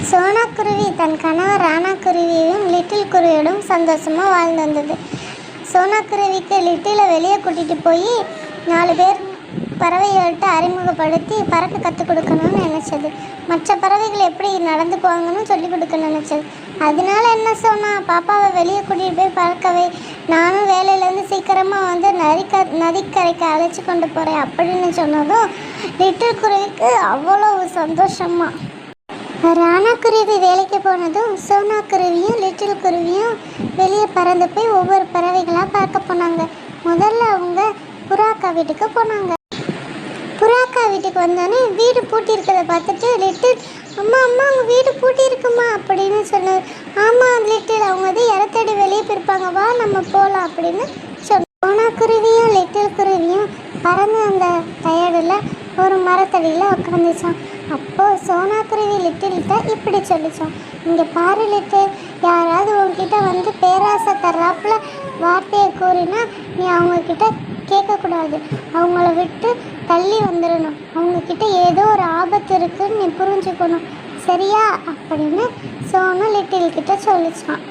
சோனாக்குருவி தன் கணவர் ராணாக்குருவியும் லிட்டில் குருவியோடும் சந்தோஷமாக வாழ்ந்து வந்தது. சோனாக்குருவிக்கு லிட்டிலை வெளியே கூட்டிகிட்டு போய் 4 பேர் பறவைகள்கிட்ட அறிமுகப்படுத்தி பறக்க கற்றுக் கொடுக்கணும்னு நினச்சது. மற்ற பறவைகள் எப்படி நடந்துக்குவாங்கன்னு சொல்லி கொடுக்க நினச்சது. அதனால என்ன சோனா, பாப்பாவை வெளியே கூட்டிகிட்டு போய் பறக்கவே, நானும் வேலையிலேருந்து சீக்கிரமாக வந்து நதிக்கரைக்கு அழைச்சி கொண்டு போகிறேன் அப்படின்னு சொன்னதும் லிட்டில் குருவிக்கு அவ்வளோ சந்தோஷமா. ராணாக்குருவி வேலைக்கு போனதும் சோனாக்குருவியும் லிட்டில் குருவியும் வெளியே பறந்து போய் ஒவ்வொரு பறவைகளாக பார்க்க போனாங்க. முதல்ல அவங்க புறாக்கா வீட்டுக்கு போனாங்க. புறாக்கா வீட்டுக்கு வந்தோடனே வீடு பூட்டி இருக்கிறத பார்த்துட்டு லிட்டில், அம்மா அம்மா அவங்க வீடு பூட்டி இருக்குமா அப்படின்னு சொன்னது. ஆமாம் லிட்டில், அவங்க வந்து இறத்தடி வெளியே போயிருப்பாங்க, வா நம்ம போகலாம் அப்படின்னு சொன்னோம். சோனாக்குருவியும் லிட்டில் குருவியும் பறந்து அந்த டயர்டில் ஒரு மரத்தடியில் உட்காந்துச்சான். அப்போது சோனாக்குருவி லிட்டில்கிட்ட இப்படி சொல்லிச்சான், இங்கே பாரு லிட்டில், யாராவது உங்ககிட்ட வந்து பேராசை தர்றாப்புல வார்த்தையை கூறினா நீ அவங்கக்கிட்ட கேட்கக்கூடாது, அவங்கள விட்டு தள்ளி வந்துடணும், அவங்கக்கிட்ட ஏதோ ஒரு ஆபத்து இருக்குன்னு நீ புரிஞ்சுக்கணும், சரியா அப்படின்னு சோனா லிட்டில்கிட்ட சொல்லிச்சான்.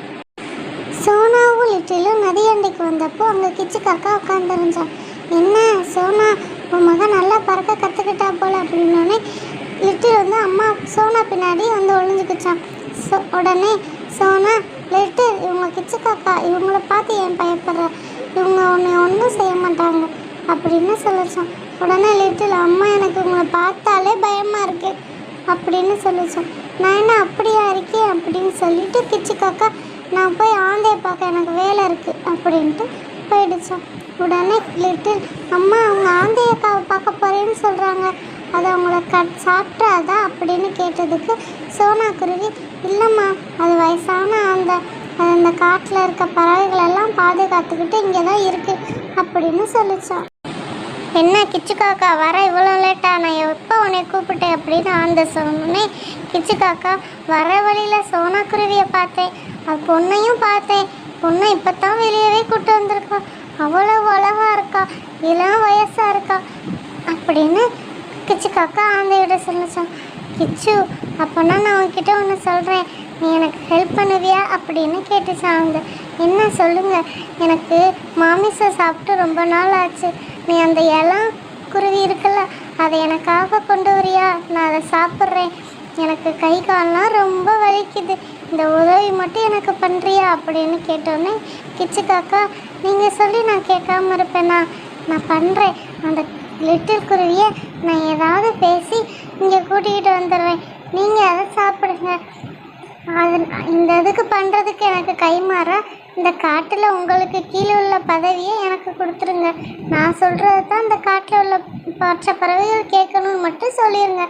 சோனாவும் லிட்டிலும் நதியண்டைக்கு வந்தப்போ அங்கே கிச்சு காக்கா உட்காந்துருந்தான். என்ன சோனா, உன் மகன் நல்லா பறக்க கற்றுக்கிட்டா போல் அப்படின்னோடனே லிட்டில் வந்து அம்மா சோனா பின்னாடி வந்து ஒளிஞ்சுக்கிச்சான். உடனே சோனா, லிட்டில், இவங்க கிச்சு காக்கா, இவங்கள பார்த்து ஏன் பயப்படுற, இவங்க உன்னை ஒன்றும் செய்ய மாட்டாங்க அப்படின்னு சொல்லிச்சான். உடனே லிட்டில், அம்மா எனக்கு உங்களை பார்த்தாலே பயமாக இருக்கு அப்படின்னு சொல்லிச்சான். நான் என்ன அப்படியா இருக்கேன் அப்படின்னு சொல்லிட்டு கிச்சு காக்கா, நான் போய் ஆந்தையை பார்க்க எனக்கு வேலை இருக்குது அப்படின்ட்டு போயிடுச்சான். உடனே லிட்டில், அம்மா அவங்க ஆந்தையக்காவை பார்க்க போகிறேன்னு சொல்கிறாங்க, அதை அவங்கள சாப்பிட்றாதா அப்படின்னு கேட்டதுக்கு சோனாக்குருவி, இல்லைம்மா, அது வயசான அந்த காட்டில் இருக்க பறவைகளெல்லாம் பாதுகாத்துக்கிட்டு இங்கே தான் இருக்குது அப்படின்னு சொல்லிச்சான். என்ன கிச்சு காக்கா வர இவ்வளோ லேட்டா, நான் எப்போ உன்னை கூப்பிட்டேன் அப்படின்னு அந்த சொன்னே கிச்சு காக்கா, வர வழியில் சோனாக்குருவியை பார்த்தேன், பொண்ணையும் பார்த்தேன், பொண்ணை இப்போ தான் வெளியவே கூப்பிட்டு வந்திருக்கா, அவ்வளோ அழகா இருக்கா, இளம் வயசாக இருக்கா அப்படின்னு கிச்சு காக்கா ஆந்தையோட சொல்லிச்சான். கிச்சு, அப்போனா நான் உன்கிட்ட ஒன்று சொல்கிறேன், நீ எனக்கு ஹெல்ப் பண்ணுவியா அப்படின்னு கேட்டுச்சான் ஆந்தை. என்ன சொல்லுங்க, எனக்கு மாமிசம் சாப்பிட்டு ரொம்ப நாள் ஆச்சு, நீ அந்த இளம் குருவி இருக்குல்ல அதை எனக்காக கொண்டு வரியா, நான் அதை சாப்பிட்றேன், எனக்கு கை கால்லாம் ரொம்ப வலிக்குது, இந்த உதவி மட்டும் எனக்கு பண்ணுறியா அப்படின்னு கேட்டோன்னே கிச்சு காக்கா, நீங்கள் சொல்லி நான் கேட்காம இருப்பேனா, நான் பண்ணுறேன், அந்த லிட்டில் குருவியை நான் ஏதாவது பேசி இங்கே கூட்டிக்கிட்டு வந்துடுவேன், நீங்கள் அதை சாப்பிடுங்க, அது இந்த இதுக்கு பண்ணுறதுக்கு எனக்கு கைமாறா இந்த காட்டில் உங்களுக்கு கீழே உள்ள பதவியை எனக்கு கொடுத்துருங்க, நான் சொல்கிறது தான் இந்த காட்டில் உள்ள மற்ற பறவைகள் கேட்கணும்னு மட்டும் சொல்லிடுங்க,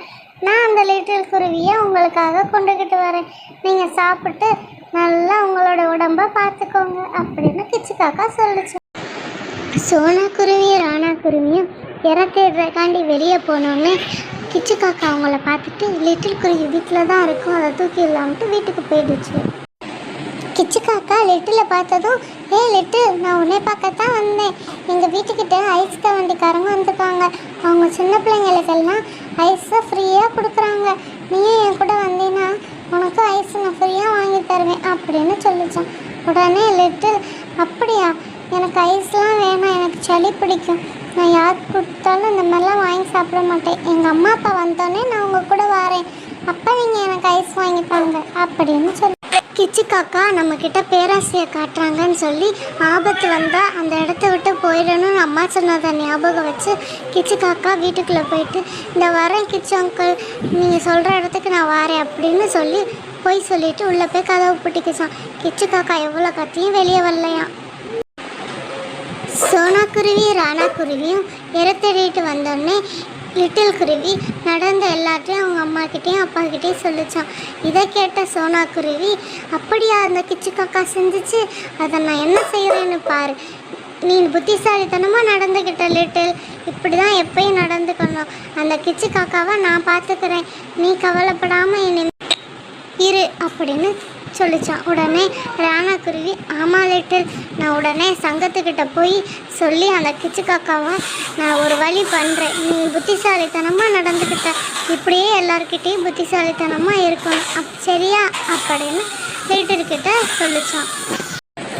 நான் அந்த லிட்டில் குருவியை உங்களுக்காக கொண்டுக்கிட்டு வரேன், நீங்கள் சாப்பிட்டு நல்லா உங்களோட உடம்பை பார்த்துக்கோங்க அப்படின்னு கிச்சு காக்கா சொல்லிச்சு. சோனாக்குருவியும் ராணாக்குருவியும் இறக்கிறதுக்காண்டி வெளியே போனோன்னே கிச்சு காக்கா அவங்கள பார்த்துட்டு லிட்டில் குருவி வீட்டில் தான் இருக்கும், அதை தூக்கி இல்லாமட்டு வீட்டுக்கு போயிடுச்சு. கிச்சு காக்கா லிட்டிலை பார்த்ததும், லிட்டில், நான் உன்னை பார்க்கத்தான் வந்தேன், எங்கள் வீட்டுக்கிட்ட ஐஸ் வண்டிக்காரங்க வந்துருக்காங்க, அவங்க சின்ன பிள்ளைங்களுக்கெல்லாம் ஐஸை ஃப்ரீயாக கொடுக்குறாங்க, நீயும் என் கூட வந்தீங்கன்னா உனக்கு ஐஸ் நான் ஃப்ரீயாக வாங்கி தருவேன் அப்படின்னு சொல்லிச்சான். உடனே லிட்டில், அப்படியா, எனக்கு ஐஸ்லாம் வேணாம், எனக்கு சளி பிடிக்கும், நான் யார் கொடுத்தாலும் இந்த மாதிரிலாம் வாங்கி சாப்பிட மாட்டேன், எங்கள் அம்மா அப்பா வந்தோடனே நான் உங்கள் கூட வரேன், அப்போ நீங்கள் எனக்கு ஐஸ் வாங்கித்தாங்க அப்படின்னு சொல்லி. கிச்சு காக்கா நம்மக்கிட்ட பேராசையை காட்டுறாங்கன்னு சொல்லி ஆபத்து வந்தால் அந்த இடத்த விட்டு போயிடணும்னு அம்மா சொன்னதை ஞாபகம் வச்சு கிச்சு காக்கா வீட்டுக்குள்ளே போயிட்டு, இந்த வரேன் கிச்சு அங்கிள், நீங்கள் சொல்கிற இடத்துக்கு நான் வரேன் அப்படின்னு சொல்லி போய் சொல்லிவிட்டு உள்ளே போய் கதவு பூட்டிக்கிச்சான். கிச்சு காக்கா எவ்வளோ கத்தியும் வெளியே வரலையாம். சோனாக்குருவி ராணாக்குருவியும் இறத்தடிட்டு வந்தோடனே லிட்டில் குருவி நடந்த எல்லாத்தையும் அவங்க அம்மாக்கிட்டேயும் அப்பாக்கிட்டேயும் சொல்லிச்சான். இதை கேட்ட சோனாக்குருவி, அப்படியா அந்த கிச்சு காக்கா செஞ்சிச்சு, அதை நான் என்ன செய்கிறேன்னு பாரு, நீ புத்திசாலித்தனமாக நடந்துக்கிட்ட லிட்டில், இப்படி தான் எப்பயும் நடந்துக்கணும், அந்த கிச்சு காக்காவை நான் பார்த்துக்கிறேன், நீ கவலைப்படாமல் என்னை இரு அப்படின்னு சொல்லிச்சான். உடனே ராணா குருவி ஆமாம் லிட்டில், நான் உடனே சங்கத்துக்கிட்ட போய் சொல்லி அந்த கிச்சு காக்காவை நான் ஒரு வழி பண்ணுறேன். நீ புத்திசாலித்தனமாக நடந்துக்கிட்ட, இப்படியே எல்லாருக்கிட்டேயும் புத்திசாலித்தனமாக இருக்கணும் சரியா அப்படின்னு லிட்டில்கிட்ட சொல்லிச்சான்.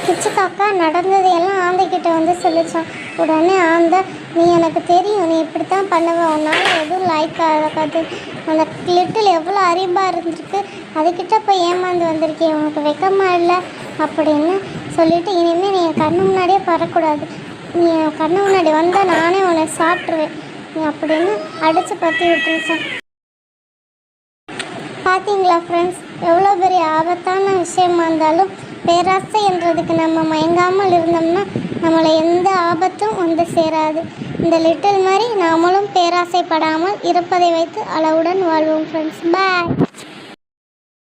கிச்சு காக்கா நடந்ததையெல்லாம் ஆந்தைக்கிட்ட வந்து சொல்லிச்சான். உடனே ஆந்தை நீ எனக்கு தெரியும், நீ இப்படி தான் பண்ணுவ, உன்னால் எதுவும் லைக் ஆகாது, அந்த லிட்டில் எவ்வளோ அறிவாக இருந்திருக்கு, அதுக்கிட்ட போய் ஏமாந்து வந்திருக்கேன், உனக்கு வெக்கமாக இல்லை அப்படின்னு சொல்லிவிட்டு இனிமேல் நீ என் கண்ணு முன்னாடியே வரக்கூடாது, நீ என் கண்ணு முன்னாடி வந்தால் நானே உன்னை சாப்பிட்ருவேன் நீ அப்படின்னு அடித்து பற்றி விட்டுருச்சான். பார்த்தீங்களா ஃப்ரெண்ட்ஸ், எவ்வளோ பெரிய ஆபத்தான விஷயமா இருந்தாலும் பேராசை என்றதுக்கு நம்ம மயங்காமல் இருந்தோம்னா நம்மளை எந்த ஆபத்தும் வந்து சேராது. இந்த லிட்டில் மாதிரி நாமளும் பேராசைப்படாமல் இருப்பதை வைத்து அளவுடன் வாழ்வோம் ஃப்ரெண்ட்ஸ். பாய்.